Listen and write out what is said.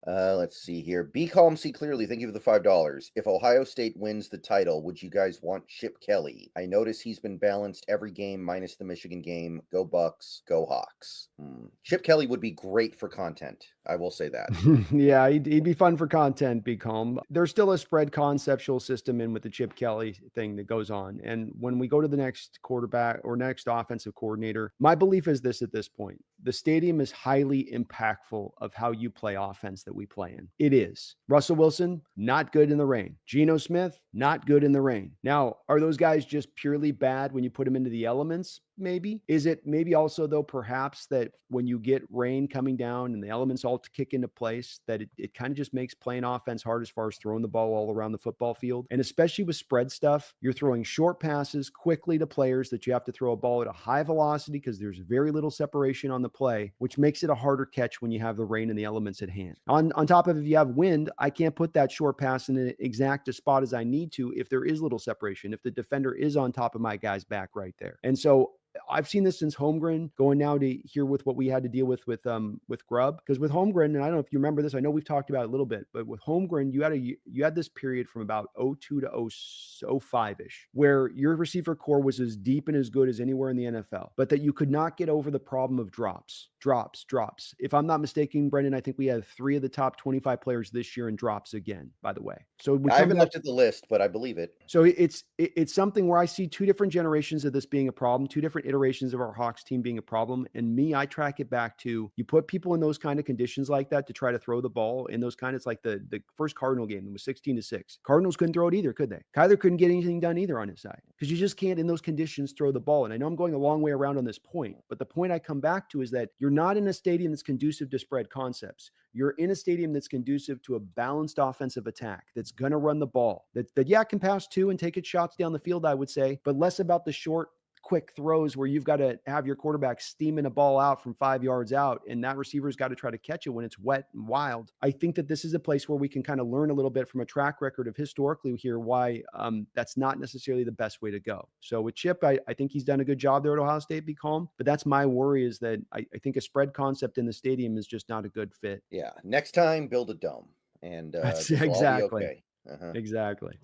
Let's see here. Be calm, see clearly. Thank you for the $5. If Ohio State wins the title, would you guys want Chip Kelly? I notice he's been balanced every game minus the Michigan game. Go Bucks, go Hawks. Chip Kelly would be great for content. I will say that. Yeah, he'd be fun for content, be calm. There's still a spread conceptual system in with the Chip Kelly thing that goes on. And when we go to the next quarterback or next offensive coordinator, my belief is this at this point. The stadium is highly impactful of how you play offense that we play in. It is. Russell Wilson, not good in the rain. Geno Smith, not good in the rain. Now, are those guys just purely bad when you put them into the elements? Maybe. Is it maybe also, though, perhaps that when you get rain coming down and the elements all to kick into place, that it kind of just makes playing offense hard as far as throwing the ball all around the football field? And especially with spread stuff, you're throwing short passes quickly to players that you have to throw a ball at a high velocity because there's very little separation on the play, which makes it a harder catch when you have the rain and the elements at hand. On top of, if you have wind, I can't put that short pass in an exact a spot as I need to if there is little separation, if the defender is on top of my guy's back right there. And so I've seen this since Holmgren, going now to here with what we had to deal with Grubb. Because with Holmgren, and I don't know if you remember this, I know we've talked about it a little bit, but with Holmgren, you had this period from about '02 to '05-ish, where your receiver core was as deep and as good as anywhere in the NFL, but that you could not get over the problem of drops. If I'm not mistaken, Brendan, I think we had 3 of the top 25 players this year in drops again, by the way. So we I come haven't back. looked at the list, but I believe it. So it's something where I see 2 different generations of this being a problem, 2 different iterations of our Hawks team being a problem. And me, I track it back to, you put people in those kind of conditions like that to try to throw the ball in those kind of, it's like the first Cardinal game, it was 16-6. Cardinals couldn't throw it either, could they? Kyler couldn't get anything done either on his side because you just can't in those conditions throw the ball. And I know I'm going a long way around on this point, but the point I come back to is that you're not in a stadium that's conducive to spread concepts. You're in a stadium that's conducive to a balanced offensive attack that's going to run the ball, that can pass 2 and take its shots down the field, I would say, but less about the short, quick throws where you've got to have your quarterback steaming a ball out from 5 yards out, and that receiver's got to try to catch it when it's wet and wild. I think that this is a place where we can kind of learn a little bit from a track record of historically here why that's not necessarily the best way to go. So with Chip, I think he's done a good job there at Ohio State, be calm. But that's my worry, is that I think a spread concept in the stadium is just not a good fit. Yeah. Next time, build a dome, and That's this will all be exactly. okay. Uh-huh. Exactly.